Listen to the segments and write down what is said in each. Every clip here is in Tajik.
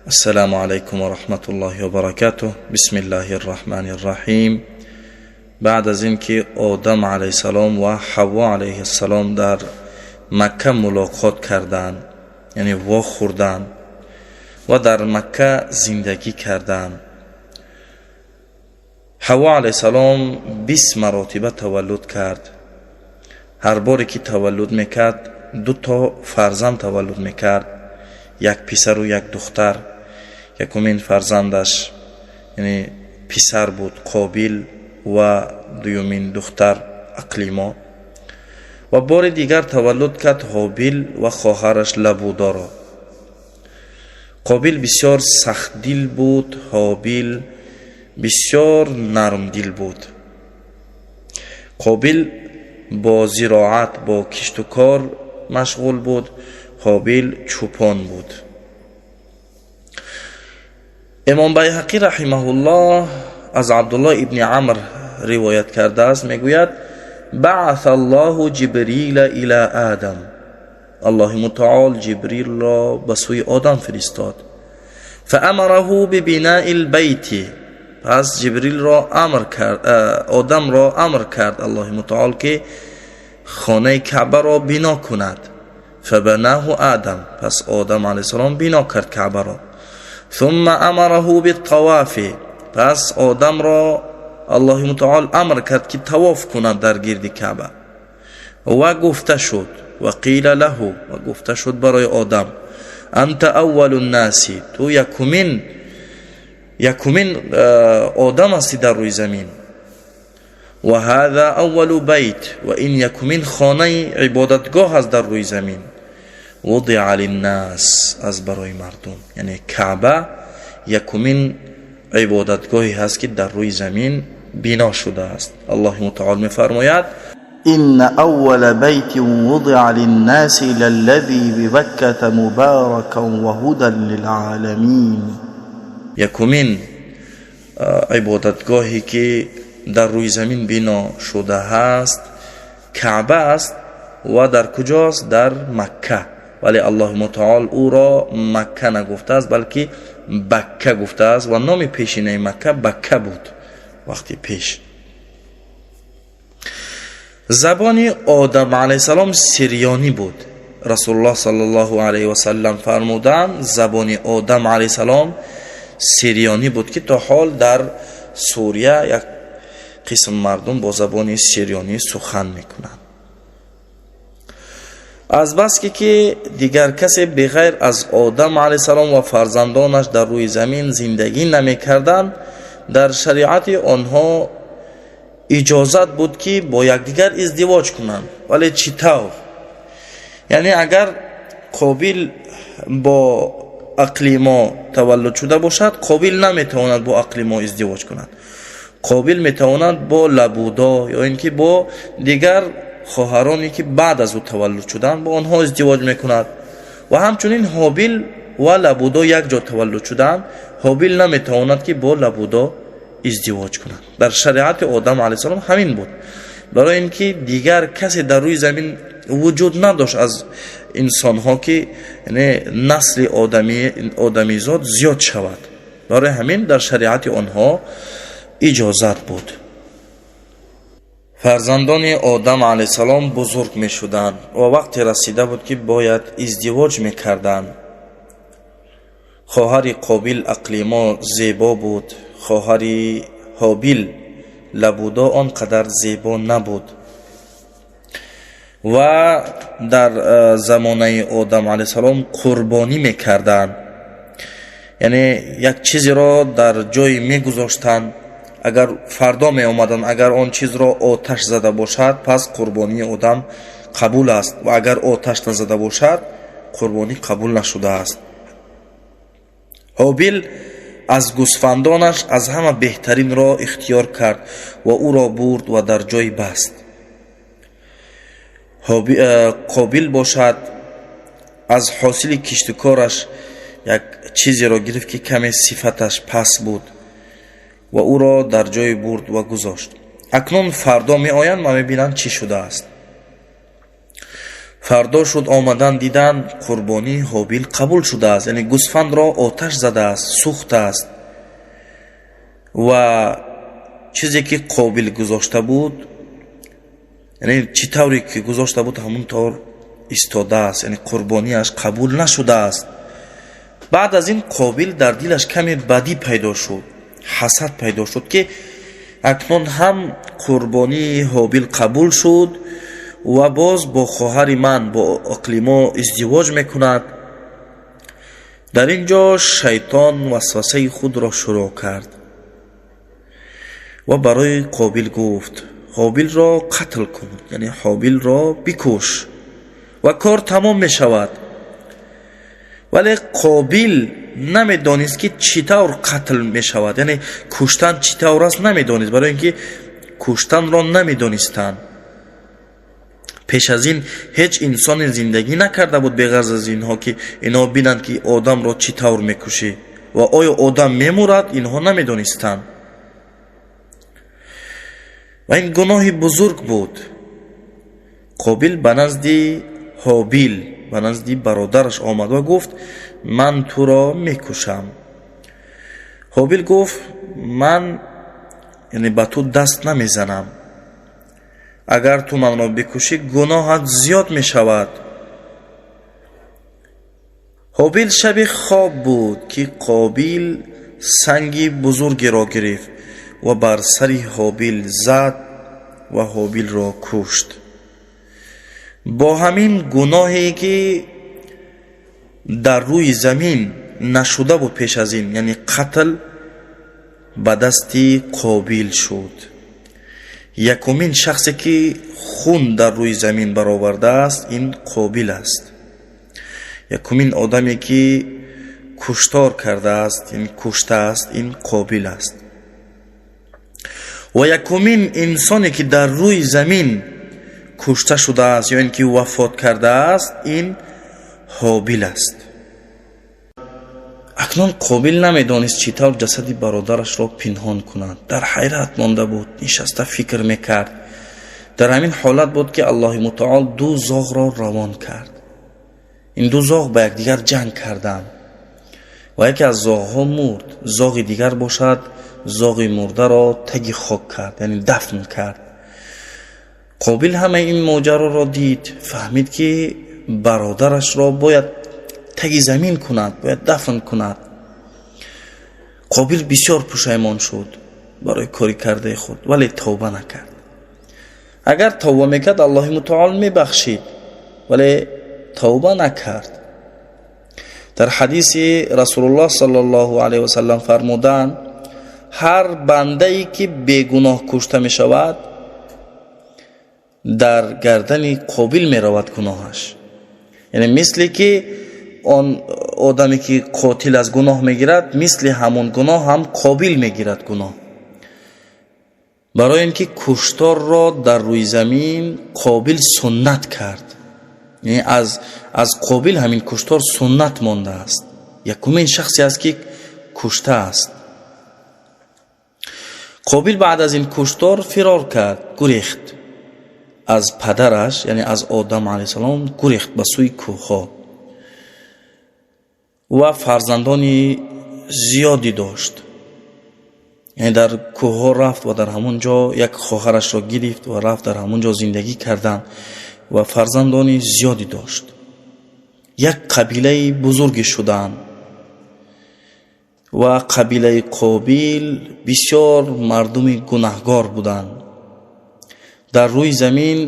السلام علیکم و رحمت الله و برکاته. بسم الله الرحمن الرحیم. بعد از اینکه آدم علیه السلام و حوا علیه السلام در مکه ملاقات کردند، یعنی وا خوردند و در مکه زندگی کردند، حوا علیه السلام 20 مرتبه تولد کرد. هر باری که تولد میکرد 2 فرزند تولد میکرد، یک پسر و یک دختر. یکمین فرزندش یعنی پسر بود، قابیل، و دومین دختر اقلیما. و بار دیگر تولد کرد هابیل و خواهرش لبودا را. قابیل بسیار سخت دل بود، هابیل بسیار نرم دل بود. قابیل با زراعت، با کشت و کار مشغول بود، هابیل چوپان بود. امام بیهقی رحمه الله از عبدالله ابن عمر روایت کرده است، میگوید بعث الله جبریل الى آدم، الله متعال جبریل را به سوی آدم فرستاد. فامره ببناء البیت، پس جبریل را امر کرد، آدم را امر کرد الله متعال که خانه کعبه را بنا کند. فبناه آدم، پس آدم علیه السلام بنا کرد کعبه را. ثم امره بالطواف، پس آدم را الله متعال امر کرد که طواف کند در گرد کعبه. و گفته شد، و قیل له، و گفته شد برای آدم، انت اول الناس، تو یکمین آدم هستی در روی زمین. و هذا اول بیت، و این یکمین خانه عبادتگاه است در روی زمین. وضع للناس، از برای مردم، یعنی کعبه یکمین عبادتگاهی هست که در روی زمین بنا شده است. الله متعال می‌فرماید ان اول بیت وضع للناس للذی ببکة مبارکا و هدى للعالمین، یکمین عبادتگاهی که در روی زمین بنا شده است کعبه است. و در کجاست؟ در مکه. ولی الله متعال او را مکه نگفته است، بلکه بکه گفته است و نام پیشینه مکه بکه بود وقتی پیش. زبان آدم علیه السلام سریانی بود. رسول الله صلی الله علیه و سلم فرمودند زبان آدم علیه السلام سریانی بود که تا حال در سوریه یک قسم مردم با زبان سریانی سخن میکنند. از بس که دیگر کسی بغیر از آدم علیه السلام و فرزندانش در روی زمین زندگی نمی کردند، در شریعت آنها اجازت بود که با یکدیگر ازدواج کنند. ولی چطور؟ یعنی اگر قابیل با اقلیما تولد شده باشد، قابیل نمیتواند با اقلیما ازدواج کند. قابیل میتواند با لبودا یا اینکه با دیگر خواهرانی که بعد از او تولد شدند با آنها ازدواج میکند. و همچنین هابیل و لبودا یک جا تولد شدند، هابیل نمیتواند که با لبودا ازدواج کند. در شریعت آدم علیه السلام همین بود، برای اینکه دیگر کسی در روی زمین وجود نداشت از انسانها که یعنی نسل آدمیزاد زیاد شود. برای همین در شریعت آنها اجازت بود. فرزندان آدم علیه السلام بزرگ می شدند و وقت رسیده بود که باید ازدواج می کردند. خواهر قابیل اقلیما زیبا بود، خواهر هابیل لبودا آنقدر زیبا نبود. و در زمانه آدم علیه السلام قربانی می کردند، یعنی یک چیزی را در جای می گذاشتند. اگر فردا می آمدند، اگر آن چیز را آتش زده باشد پس قربانی آدم قبول است، و اگر آتش نزده باشد قربانی قبول نشده است. هابیل از گوسفندانش از همه بهترین را اختیار کرد و او را برد و در جای بست. قابیل باشد از حاصل کشتکارش یک چیزی را گرفت که کمی صفتش پس بود و او را در جای برد و گذاشت. اکنون فردا می آیند و می بینند چی شده است. фардо шуд омадан дидан қурбонии ҳобил қабул шудааст, яъне гӯсфандро оташ задааст, сӯхтааст ва чизе ки қобил гузошта буд, яъне чӣ тавре ки гузошта буд ҳамун тавр истодааст, яъне қурбонияш қабул нашудааст. баъд аз ин қобил дар дилаш каме бадӣ пайдо шуд, ҳасад пайдо шуд ки акнун ҳам қурбонии ҳобил қабул шуд ва боз бо хоҳари ман, бо иқлимо издивоҷ мекунад. дар ин ҷо шайтон васвасаи худро шурӯъ кард ва барои қобил гуфт: ҳобилро қатл кун, яъне ҳобилро бикуш ва кор тамом мешавад. вале қобил намедонист ки чӣ тавр қатл мешавад, яъне куштан чӣ тавр аст намедонист, барои ин ки куштанро намедонистанд. пеш аз ин ҳеҷ инсоне зиндагӣ накарда буд беғарз аз инҳо ки инҳо бинанд ки одамро чӣ тавр мекушӣ ва оё одам мемурад, инҳо намедонистанд. ва ин гуноҳи бузург буд. қобил ба назди ҳобил, ба назди бародараш омад ва гуфт: ман туро мекушам. ҳобил гуфт: ман яъне ба ту даст намезанам, агар ту манро бикушӣ гуноҳат зиёд мешавад. ҳобил шаби хоб буд ки қобил санги бузургеро гирифт ва бар сари ҳобил зад ва ҳобилро кушт. бо ҳамин гуноҳе ки дар рӯи замин нашуда буд пеш аз ин, яъне қатл, ба дасти қобил шуд. якумин шахсе ки хун дар рӯи замин баровардааст, ин қобил аст. якумин одаме ки куштор кардааст, ин куштааст, ин қобил аст. ва якумин инсоне ки дар рӯи замин кушта шудааст ё ин ки вафот кардааст, ин ҳобил аст. акнун қобил намедонист чӣ тавр ҷасади бародарашро пинҳон кунад. дар ҳайрат монда буд, нишаста фикр мекард. дар ҳамин ҳолат буд ки аллоҳи мутаол ду зоғро равон кард. ин ду зоғ ба якдигар ҷанг карданд ва яке аз зоғҳо мурд. зоғи дигар бошад, зоғи мурдаро таги хок кард, яъне дафн кард. қобил ҳамаи ин моҷароро дид, фаҳмид ки бародарашро бояд таги замин кунад, бояд дафн кунад. қобил бисёр пушаймон шуд барои кори кардаи худ, вале тавба накард. агар тавба мекард, аллоҳи мутаол мебахшид, вале тавба накард. дар ҳадиси расулуллоҳ саллаллоҳу алайҳи васаллам фармуданд: ҳар бандаи ки бегуноҳ кушта мешавад, дар гардани қобил меравад гуноҳаш. яъне мисли ки он одаме ки қотил аз гуноҳ мегирад, мисли ҳамон гуноҳ ҳам қобил мегирад гуноҳ. барои ин ки кушторро дар рӯи замин қобил суннат кард, яъне аз қобил ҳамин куштор суннат мондааст. якумин шахсе аст ки куштааст. қобил баъд аз ин куштор фирор кард, гурехт аз падараш, яъне аз одам алайҳиссалом гурехт ба сӯи кӯҳҳо ва фарзандони зиёдӣ дошт. яъне дар кӯҳҳо рафт ва дар ҳамон ҷо як хоҳарашро гирифт ва рафт дар ҳамон ҷо зиндагӣ карданд ва фарзандони зиёдӣ дошт. як қабилаи бузургӣ шуданд ва қабилаи қобил бисёр мардуми гунаҳгор буданд. дар рӯи замин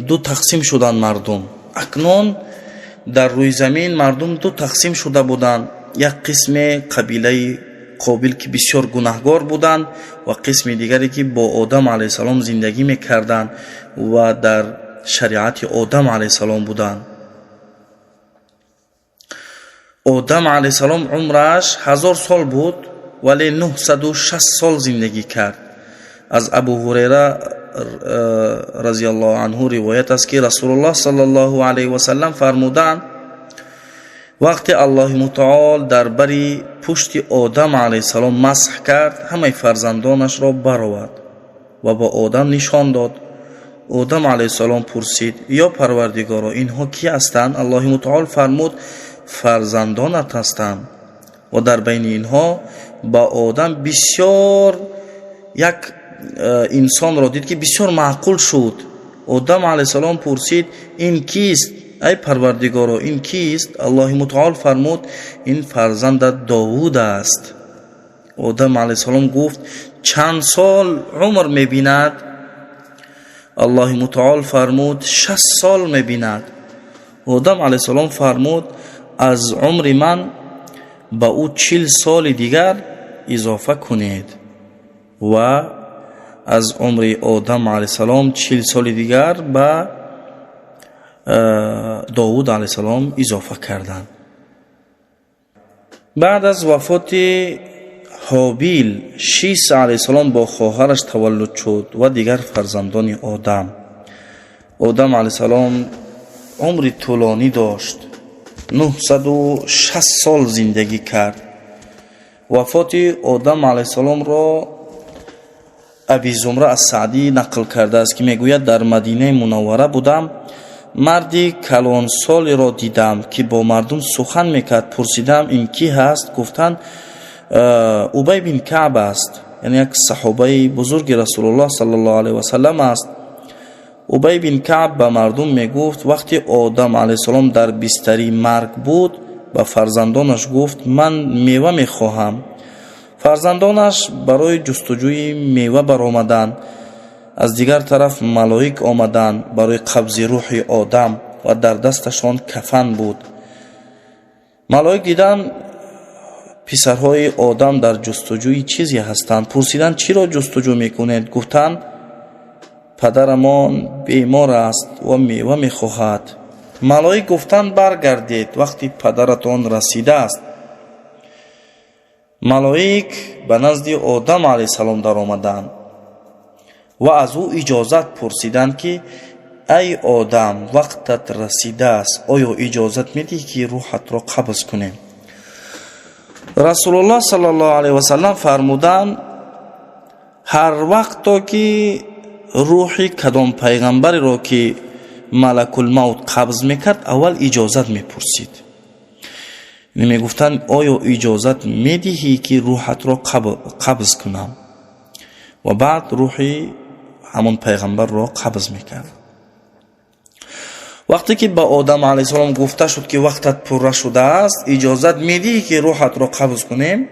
ду тақсим шуданд мардум. акнун дар рӯи замин мардум ду тақсим шуда буданд. як қисме қабилаи қобил ки бисёр гунаҳгор буданд ва қисми дигаре ки бо одам алайҳиссалом зиндагӣ мекарданд ва дар шариати одам алайҳиссалом буданд. одам алайҳиссалом умраш 1000 сол буд, вале 960 сол зиндагӣ кард. аз абу ҳурайра разиаллоҳу анҳу ривоят аст ки расулуллоҳ саллаллоҳу алайҳи васаллам фармуданд: вақте аллоҳи мутаол дар бари пушти одам алайҳиссалом масх кард, ҳамаи фарзандонашро баровард ва ба одам нишон дод: آدم علیه السلام پرسید یا پروردگارا اینها کی هستند؟ الله متعال فرمود فرزندانت هستند و در بین اینها با آدم بسیار یک انسان را دید که بسیار معقول شد. آدم علیه السلام پرسید این کیست؟ ای پروردگارا این کیست؟ الله متعال فرمود این فرزند داوود است. آدم علیه السلام گفت چند سال عمر می‌بیند؟ الله متعال فرمود 60 سال می‌بیند. آدم علیه السلام فرمود از عمر من با او 40 سال دیگر اضافه کنید و از عمر آدم علیه السلام 40 سال دیگر با داوود علیه السلام اضافه کردند. بعد از وفات هابیل شیث علیه السلام با خواهرش تولد شد و دیگر فرزندان آدم. آدم علیه السلام عمر طولانی داشت، 960 سال زندگی کرد. وفات آدم علیه السلام را ابی زمره از سعدی نقل کرده است که میگوید در مدینه منوره بودم، مردی کلان سال را دیدم که با مردم سخن میکرد. پرسیدم این کی هست؟ گفتند ابی بن کعب است، یعنی یک صحابه بزرگ رسول الله صلی الله علیه و سلم است. ابی بن کعب به مردم میگفت وقتی آدم علیه السلام در بستری مرگ بود به فرزندانش گفت من میوه میخواهم. فرزندانش برای جستجوی میوه برآمدند. از دیگر طرف ملائک آمدند برای قبض روح آدم و در دستشان کفن بود. ملائک دیدند پسرهای آدم در جستجوی چیزی هستند. پرسیدند چرا جستجو میکنید؟ گفتند پدرمان بیمار است و میوه میخواهد. ملائک گفتند برگردید وقتی پدرتان رسیده است. ملائک به نزد آدم علیه السلام در آمدند و از او اجازت پرسیدند که ای آدم وقتت رسیده است، آیا اجازت میدی که روحت را قبض کنیم؟ رسول الله صلی الله علیه و سلم فرمودند هر وقت که روحی کدام پیغمبری را که ملک الموت قبض میکرد اول اجازت میپرسید. میگفتند آیا اجازت میدهی که روحت را قبض کنم؟ و بعد روحی همون پیغمبر را قبض میکرد. وقتی که با آدم علیه السلام گفته شد که وقتت پر شده است، اجازت میدهی که روحت را قبض کنیم؟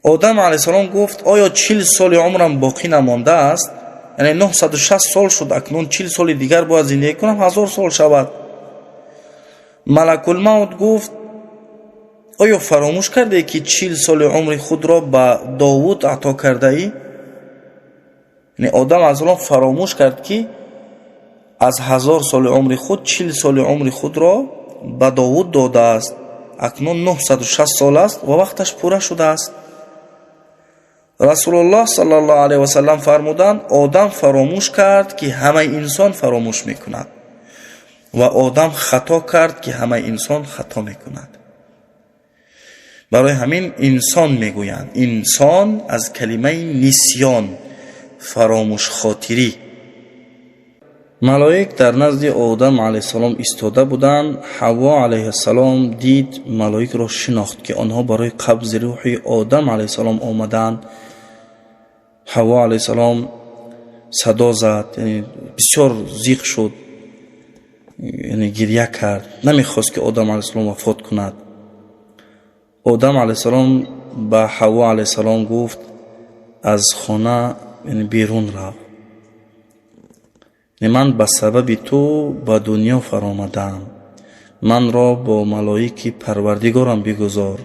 آدم علیه السلام گفت آیا 40 سال عمرم باقی نمانده است؟ یعنی 960 سال شد، اکنون 40 سال دیگر باید زندگی کنم، 1000 سال شود. ملک الموت گفت آیا فراموش کرده که 40 سال عمر خود را به داوود عطا کرده ای؟ یعنی آدم علیه السلام فراموش کرد که از 1000 سال عمر خود 40 سال عمر خود را به داوود داده است. اکنون 960 سال است و وقتش پوره شده است. رسول الله صلی الله علیه و سلم فرمودند آدم فراموش کرد که همه انسان فراموش میکند و آدم خطا کرد که همه انسان خطا میکند. برای همین انسان میگویند، انسان از کلمه نسیان، فراموش خاطری. ملائک در نزد آدم علیه السلام ایستاده بودند. حوا علیه السلام دید ملائک را شناخت که آنها برای قبض روح آدم علیه السلام آمدند. حوا علیه السلام صدا زد، یعنی بسیار زیق شد، یعنی گریه کرد، نمیخواست که آدم علیه السلام وفات کند. آدم علیه السلام به حوا علیه السلام گفت از خانه یعنی بیرون رو، من به سبب تو به دنیا فرامدم، من را با ملائک پروردگارم بگذار.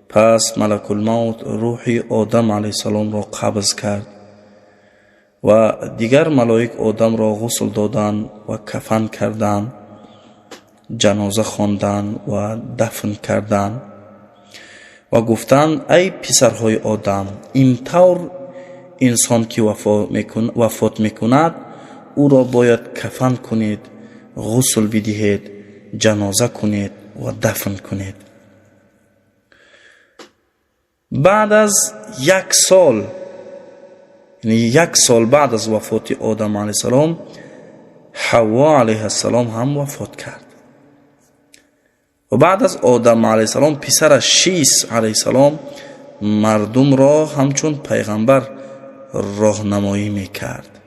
پس ملک الموت روح آدم علیه السلام را قبض کرد و دیگر ملائک آدم را غسل دادند و کفن کردند، جنازه خواندند و دفن کردند و گفتند ای پسرهای آدم، این طور انسان که وفات میکند او را باید کفن کنید، غسل بدهید، جنازه کنید و دفن کنید. بعد از 1 سال یعنی 1 سال بعد از وفات آدم علیه السلام حوا علیه السلام هم وفات کرد. و بعد از آدم علیه السلام پسر شیس علیه السلام مردم را همچون پیغمبر راهنمایی میکرد.